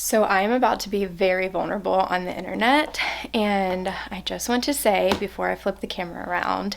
So I'm about to be very vulnerable on the internet, and I just want to say before I flip the camera around,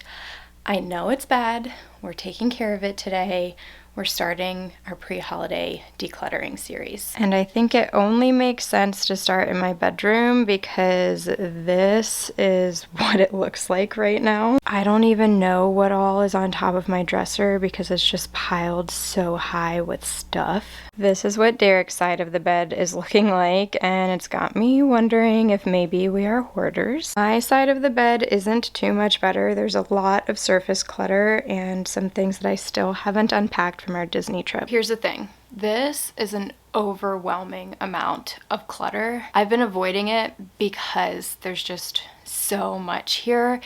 I know it's bad. We're taking care of it today. We're starting our pre-holiday decluttering series. And I think it only makes sense to start in my bedroom because this is what it looks like right now. I don't even know what all is on top of my dresser because it's just piled so high with stuff. This is what Derek's side of the bed is looking like, and it's got me wondering if maybe we are hoarders. My side of the bed isn't too much better. There's a lot of surface clutter and some things that I still haven't unpacked from our Disney trip. Here's the thing. This is an overwhelming amount of clutter. I've been avoiding it because there's just so much here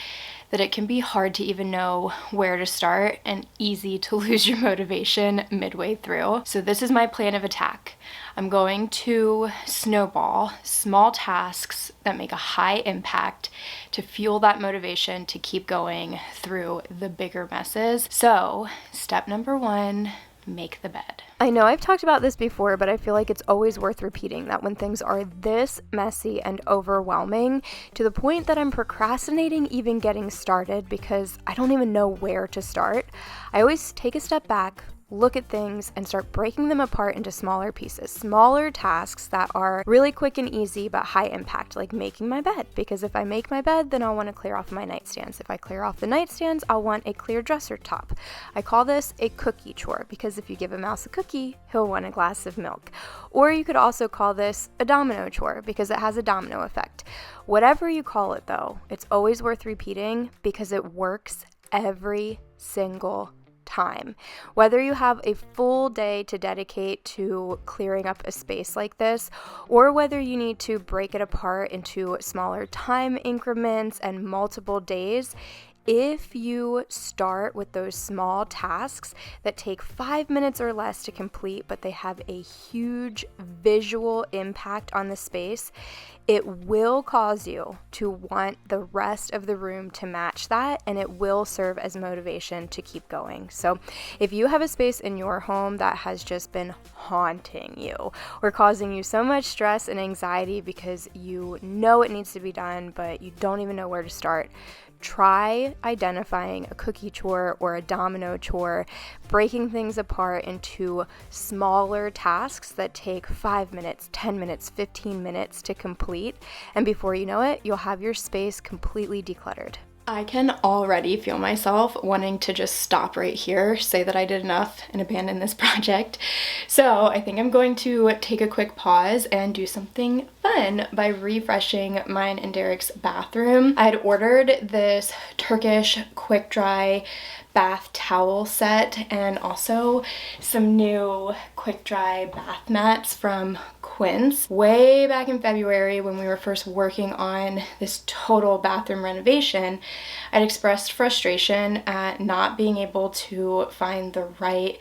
that it can be hard to even know where to start and easy to lose your motivation midway through. So this is my plan of attack. I'm going to snowball small tasks that make a high impact to fuel that motivation to keep going through the bigger messes. So step number 1, make the bed. I know I've talked about this before, but I feel like it's always worth repeating that when things are this messy and overwhelming to the point that I'm procrastinating even getting started because I don't even know where to start, I always take a step back, look at things, and start breaking them apart into smaller pieces, smaller tasks that are really quick and easy but high impact, like making my bed. Because if I make my bed, then I'll want to clear off my nightstands. If I clear off the nightstands, I'll want a clear dresser top. I call this a cookie chore because if you give a mouse a cookie, he'll want a glass of milk. Or you could also call this a domino chore because it has a domino effect. Whatever you call it though, it's always worth repeating because it works every single time. Whether you have a full day to dedicate to clearing up a space like this, or whether you need to break it apart into smaller time increments and multiple days, if you start with those small tasks that take 5 minutes or less to complete, but they have a huge visual impact on the space, it will cause you to want the rest of the room to match that, and it will serve as motivation to keep going. So if you have a space in your home that has just been haunting you or causing you so much stress and anxiety because you know it needs to be done, but you don't even know where to start, try identifying a cookie chore or a domino chore, breaking things apart into smaller tasks that take 5 minutes, 10 minutes, 15 minutes to complete. And before you know it, you'll have your space completely decluttered. I can already feel myself wanting to just stop right here, say that I did enough, and abandon this project. So I think I'm going to take a quick pause and do something fun by refreshing mine and Derek's bathroom. I had ordered this Turkish quick dry bath towel set and also some new quick dry bath mats from Quince way back in February when we were first working on this total bathroom renovation. I'd expressed frustration at not being able to find the right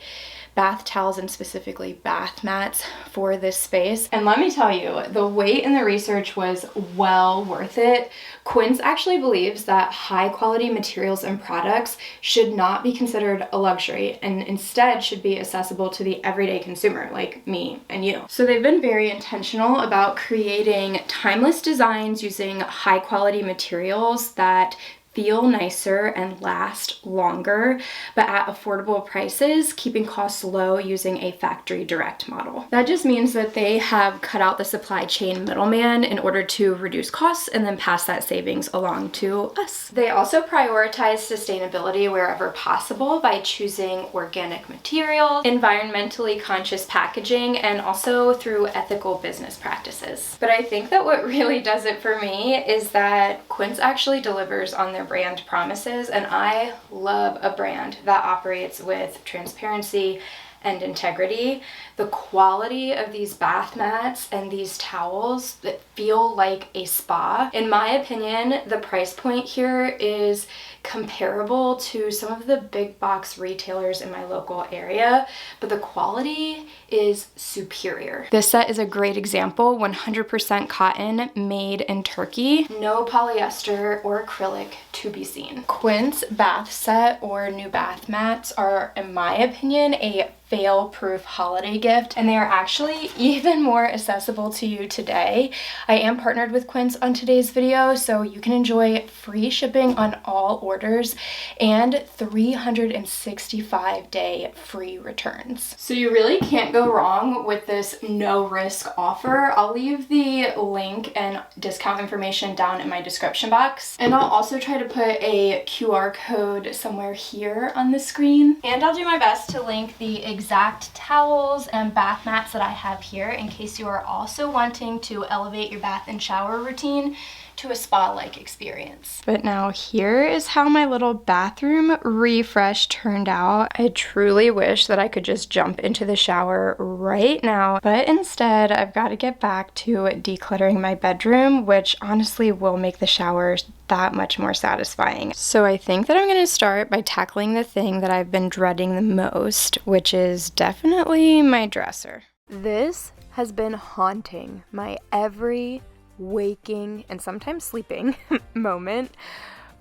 bath towels and specifically bath mats for this space. And let me tell you, the wait and the research was well worth it. Quince actually believes that high quality materials and products should not be considered a luxury and instead should be accessible to the everyday consumer like me and you. So they've been very intentional about creating timeless designs using high quality materials that feel nicer and last longer, but at affordable prices, keeping costs low using a factory direct model. That just means that they have cut out the supply chain middleman in order to reduce costs and then pass that savings along to us. They also prioritize sustainability wherever possible by choosing organic materials, environmentally conscious packaging, and also through ethical business practices. But I think that what really does it for me is that Quince actually delivers on their brand promises, and I love a brand that operates with transparency and integrity. The quality of these bath mats and these towels that feel like a spa. In my opinion, the price point here is comparable to some of the big box retailers in my local area, but the quality is superior. This set is a great example, 100% cotton, made in Turkey, no polyester or acrylic to be seen. Quince bath set or new bath mats are, in my opinion, a fail-proof holiday gift, and they are actually even more accessible to you today. I am partnered with Quince on today's video, so you can enjoy free shipping on all orders and 365-day free returns. So you really can't go wrong with this no-risk offer. I'll leave the link and discount information down in my description box, and I'll also try to put a QR code somewhere here on the screen, and I'll do my best to link the exact towels and bath mats that I have here in case you are also wanting to elevate your bath and shower routine to a spa-like experience. But now here is how my little bathroom refresh turned out. I truly wish that I could just jump into the shower right now, but instead I've got to get back to decluttering my bedroom, which honestly will make the shower that much more satisfying. So I think that I'm going to start by tackling the thing that I've been dreading the most, which is definitely my dresser. This has been haunting my every waking and sometimes sleeping moment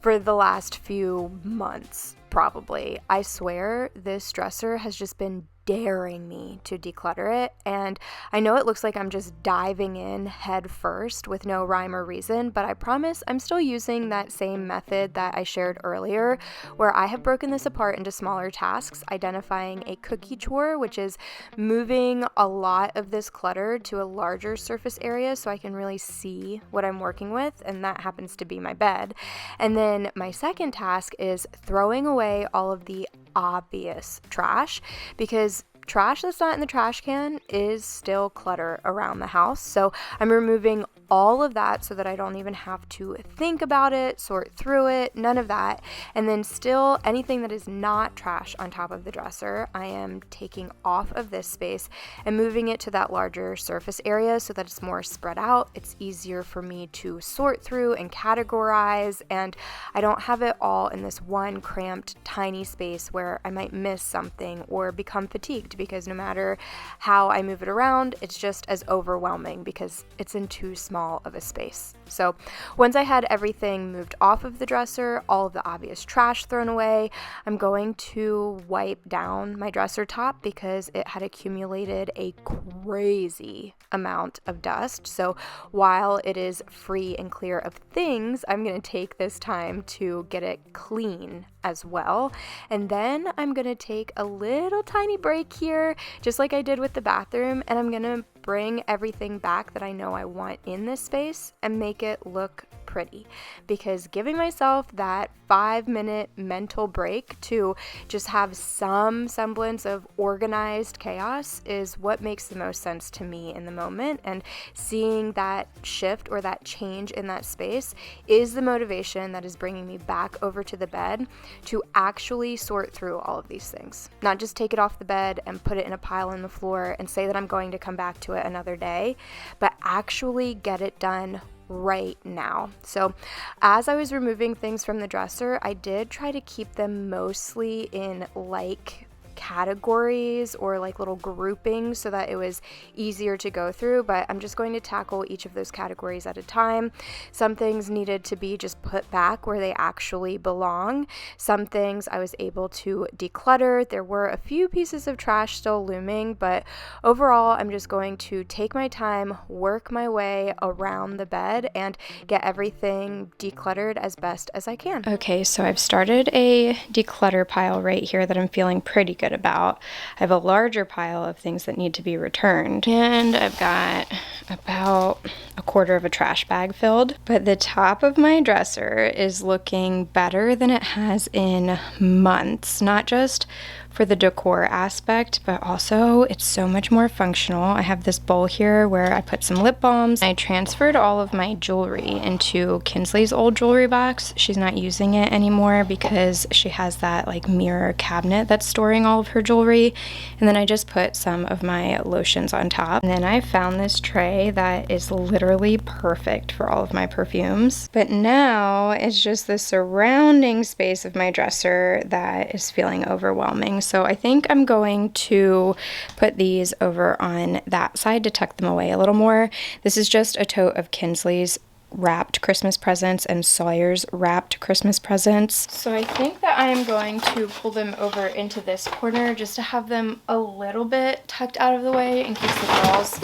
for the last few months, probably. I swear this dresser has just been daring me to declutter it, and I know it looks like I'm just diving in head first with no rhyme or reason, but I promise I'm still using that same method that I shared earlier, where I have broken this apart into smaller tasks, identifying a cookie chore, which is moving a lot of this clutter to a larger surface area so I can really see what I'm working with, and that happens to be my bed. And then my second task is throwing away all of the obvious trash, because trash that's not in the trash can is still clutter around the house. So I'm removing all of that so that I don't even have to think about it, sort through it, none of that. And then still anything that is not trash on top of the dresser, I am taking off of this space and moving it to that larger surface area so that it's more spread out. It's easier for me to sort through and categorize, and I don't have it all in this one cramped, tiny space where I might miss something or become fatigued, because no matter how I move it around, it's just as overwhelming because it's in too small of a space. So once I had everything moved off of the dresser, all of the obvious trash thrown away, I'm going to wipe down my dresser top because it had accumulated a crazy amount of dust. So while it is free and clear of things, I'm going to take this time to get it clean as well. And then I'm going to take a little tiny break here, just like I did with the bathroom, and I'm going to bring everything back that I know I want in this space and make it look pretty, because giving myself that 5-minute mental break to just have some semblance of organized chaos is what makes the most sense to me in the moment, and seeing that shift or that change in that space is the motivation that is bringing me back over to the bed to actually sort through all of these things, not just take it off the bed and put it in a pile on the floor and say that I'm going to come back to it another day, but actually get it done right now. So as I was removing things from the dresser, I did try to keep them mostly in like categories or like little groupings so that it was easier to go through, but I'm just going to tackle each of those categories at a time. Some things needed to be just put back where they actually belong. Some things I was able to declutter. There were a few pieces of trash still looming, but overall I'm just going to take my time, work my way around the bed, and get everything decluttered as best as I can. Okay, so I've started a declutter pile right here that I'm feeling pretty good about. I have a larger pile of things that need to be returned, and I've got about a quarter of a trash bag filled, but the top of my dresser is looking better than it has in months, not just for the decor aspect, but also it's so much more functional. I have this bowl here where I put some lip balms. I transferred all of my jewelry into Kinsley's old jewelry box. She's not using it anymore because she has that like mirror cabinet that's storing all of her jewelry. And then I just put some of my lotions on top. And then I found this tray that is literally perfect for all of my perfumes. But now it's just the surrounding space of my dresser that is feeling overwhelming. So I think I'm going to put these over on that side to tuck them away a little more. This is just a tote of Kinsley's wrapped Christmas presents and Sawyer's wrapped Christmas presents. So I think that I am going to pull them over into this corner just to have them a little bit tucked out of the way in case the girls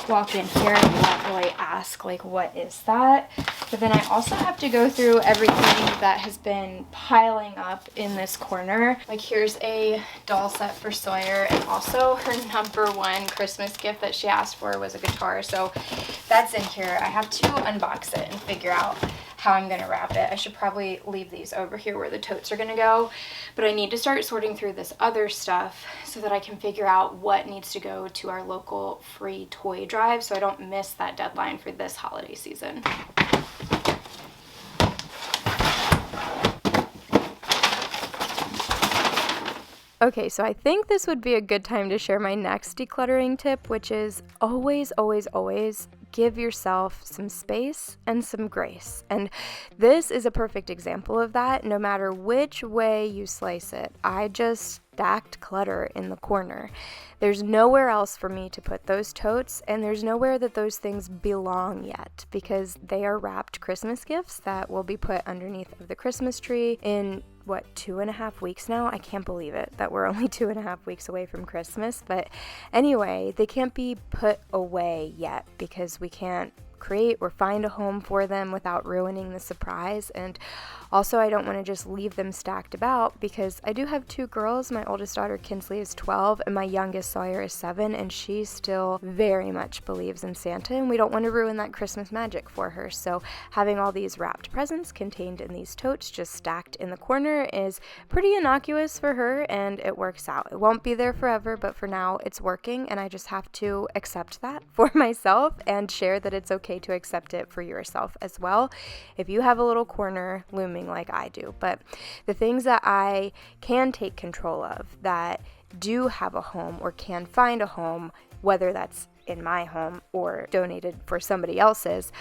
walk in here and not really ask like, what is that? But then I also have to go through everything that has been piling up in this corner. Like here's a doll set for Sawyer, and also her #1 Christmas gift that she asked for was a guitar. So that's in here. I have to unbox it and figure out how I'm gonna wrap it. I should probably leave these over here where the totes are gonna go, but I need to start sorting through this other stuff so that I can figure out what needs to go to our local free toy drive so I don't miss that deadline for this holiday season. Okay, so I think this would be a good time to share my next decluttering tip, which is always, always, always give yourself some space and some grace. And this is a perfect example of that, no matter which way you slice it. I just stacked clutter in the corner. There's nowhere else for me to put those totes, and there's nowhere that those things belong yet because they are wrapped Christmas gifts that will be put underneath of the Christmas tree in 2.5 weeks now? I can't believe it that we're only 2.5 weeks away from Christmas. But anyway, they can't be put away yet because we can't create or find a home for them without ruining the surprise. And also, I don't want to just leave them stacked about because I do have 2 girls. My oldest daughter Kinsley is 12 and my youngest Sawyer is 7, and she still very much believes in Santa, and we don't want to ruin that Christmas magic for her. So having all these wrapped presents contained in these totes just stacked in the corner is pretty innocuous for her, and it works out. It won't be there forever, but for now it's working, and I just have to accept that for myself and share that it's okay to accept it for yourself as well if you have a little corner looming like I do. But the things that I can take control of that do have a home or can find a home, whether that's in my home or donated for somebody else's,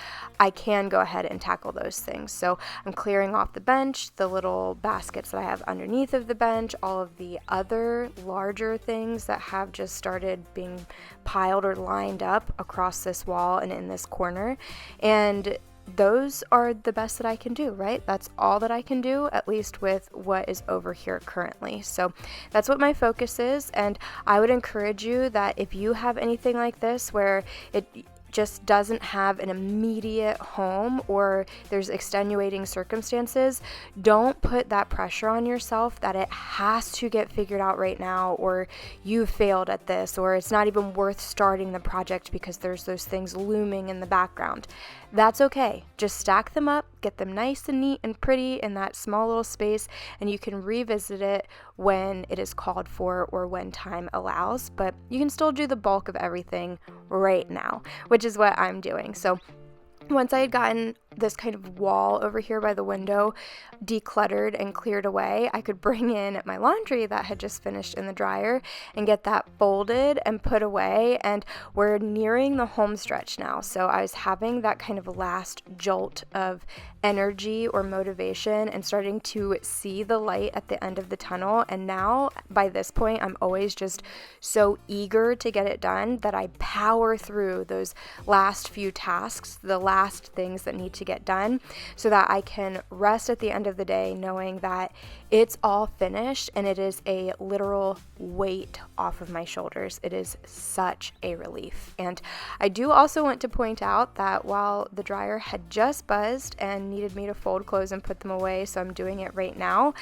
I can go ahead and tackle those things. So I'm clearing off the bench, the little baskets that I have underneath of the bench, all of the other larger things that have just started being piled or lined up across this wall and in this corner. And those are the best that I can do, right? That's all that I can do, at least with what is over here currently. So that's what my focus is, and I would encourage you that if you have anything like this where it just doesn't have an immediate home or there's extenuating circumstances, don't put that pressure on yourself that it has to get figured out right now, or you failed at this, or it's not even worth starting the project because there's those things looming in the background. That's okay. Just stack them up, get them nice and neat and pretty in that small little space, and you can revisit it when it is called for or when time allows. But you can still do the bulk of everything right now, which is what I'm doing. So once I had gotten this kind of wall over here by the window decluttered and cleared away, I could bring in my laundry that had just finished in the dryer and get that folded and put away. And we're nearing the home stretch now, so I was having that kind of last jolt of energy or motivation and starting to see the light at the end of the tunnel. And now by this point, I'm always just so eager to get it done that I power through those last few tasks, the last things that need to get done, so that I can rest at the end of the day knowing that it's all finished and it is a literal weight off of my shoulders. It is such a relief. And I do also want to point out that while the dryer had just buzzed and needed me to fold clothes and put them away, so I'm doing it right now,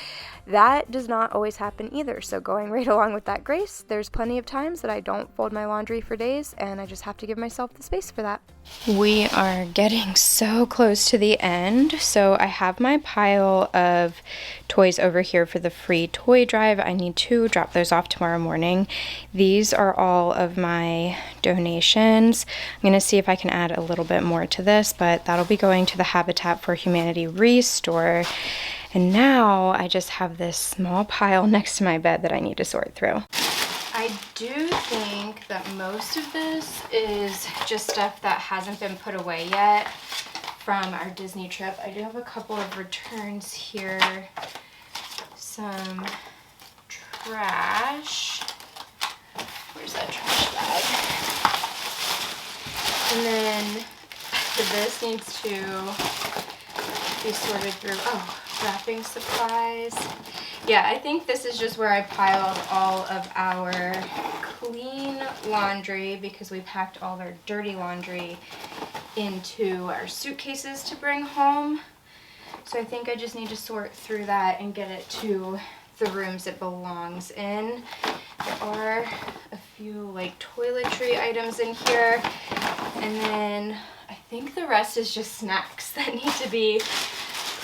that does not always happen either. So going right along with that grace, there's plenty of times that I don't fold my laundry for days, and I just have to give myself the space for that. We are getting so close to the end. So I have my pile of toys over here for the free toy drive. I need to drop those off tomorrow morning. These are all of my donations. I'm going to see if I can add a little bit more to this, but that'll be going to the Habitat for Humanity Restore. And now I just have this small pile next to my bed that I need to sort through. I do think that most of this is just stuff that hasn't been put away yet from our Disney trip. I do have a couple of returns here, some trash. Where's that trash bag? And then So this needs to be sorted through. Oh, wrapping supplies. Yeah, I think this is just where I piled all of our clean laundry because we packed all of our dirty laundry into our suitcases to bring home. So I think I just need to sort through that and get it to the rooms it belongs in. There are a few like toiletry items in here, and then I think the rest is just snacks that need to be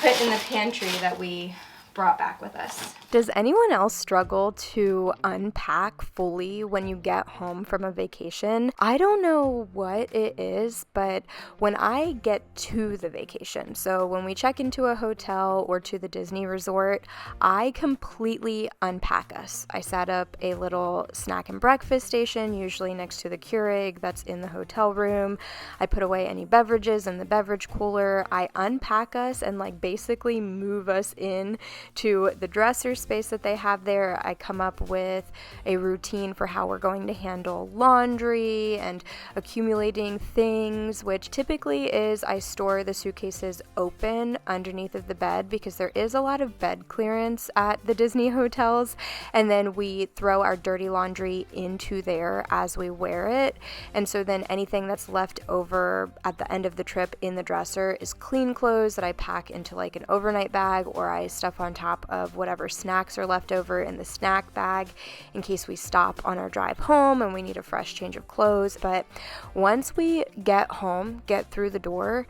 put in the pantry that we brought back with us. Does anyone else struggle to unpack fully when you get home from a vacation? I don't know what it is, but when I get to the vacation, so when we check into a hotel or to the Disney resort, I completely unpack us. I set up a little snack and breakfast station, usually next to the Keurig that's in the hotel room. I put away any beverages in the beverage cooler. I unpack us and like basically move us in to the dresser space that they have there. I come up with a routine for how we're going to handle laundry and accumulating things, which typically is I store the suitcases open underneath of the bed because there is a lot of bed clearance at the Disney hotels, and then we throw our dirty laundry into there as we wear it. And so then anything that's left over at the end of the trip in the dresser is clean clothes that I pack into like an overnight bag, or I stuff on top of whatever snacks are left over in the snack bag in case we stop on our drive home and we need a fresh change of clothes. But once we get home, get through the door,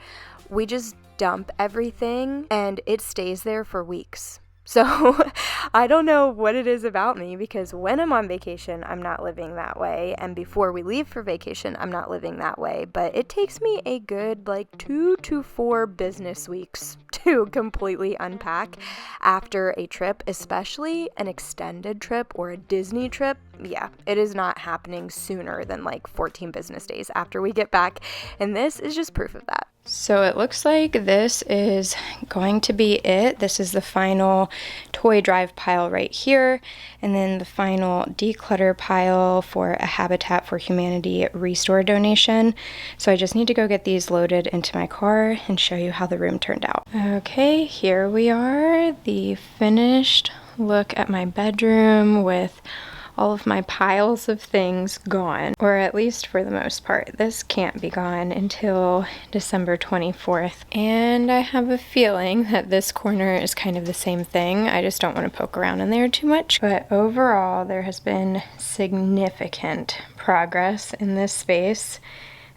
we just dump everything and it stays there for weeks. So I don't know what it is about me, because when I'm on vacation, I'm not living that way. And before we leave for vacation, I'm not living that way. But it takes me a good like 2 to 4 business weeks to completely unpack after a trip, especially an extended trip or a Disney trip. Yeah, it is not happening sooner than like 14 business days after we get back. And this is just proof of that. So it looks like this is going to be it. This is the final toy drive pile right here, and then the final declutter pile for a Habitat for Humanity restore donation. So I just need to go get these loaded into my car and show you how the room turned out. Okay, here we are, the finished look at my bedroom with all of my piles of things gone, or at least for the most part. This can't be gone until December 24th. And I have a feeling that this corner is kind of the same thing. I just don't want to poke around in there too much. But overall, there has been significant progress in this space,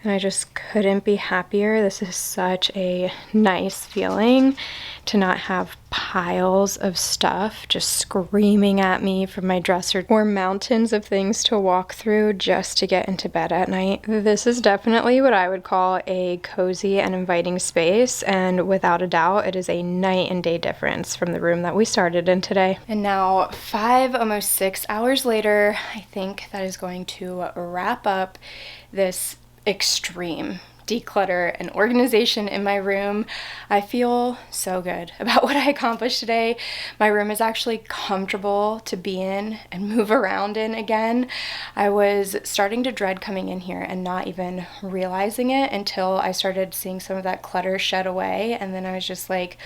and I just couldn't be happier. This is such a nice feeling to not have piles of stuff just screaming at me from my dresser, or mountains of things to walk through just to get into bed at night. This is definitely what I would call a cozy and inviting space, and without a doubt, it is a night and day difference from the room that we started in today. And now 5, almost 6 hours later, I think that is going to wrap up this extreme declutter and organization in my room. I feel so good about what I accomplished today. My room is actually comfortable to be in and move around in again. I was starting to dread coming in here and not even realizing it until I started seeing some of that clutter shed away, and then I was just like,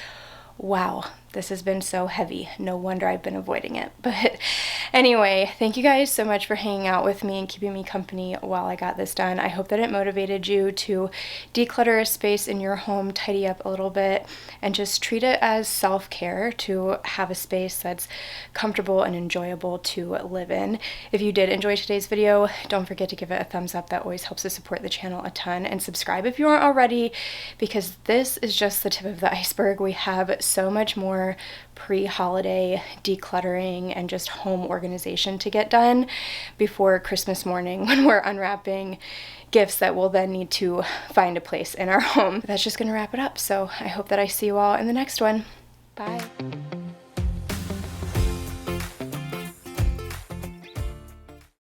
wow, this has been so heavy. No wonder I've been avoiding it. But anyway, thank you guys so much for hanging out with me and keeping me company while I got this done. I hope that it motivated you to declutter a space in your home, tidy up a little bit, and just treat it as self-care to have a space that's comfortable and enjoyable to live in. If you did enjoy today's video, don't forget to give it a thumbs up. That always helps to support the channel a ton. And subscribe if you aren't already, because this is just the tip of the iceberg. We have so much more pre-holiday decluttering and just home organization to get done before Christmas morning when we're unwrapping gifts that will then need to find a place in our home. That's just gonna wrap it up. So I hope that I see you all in the next one. Bye.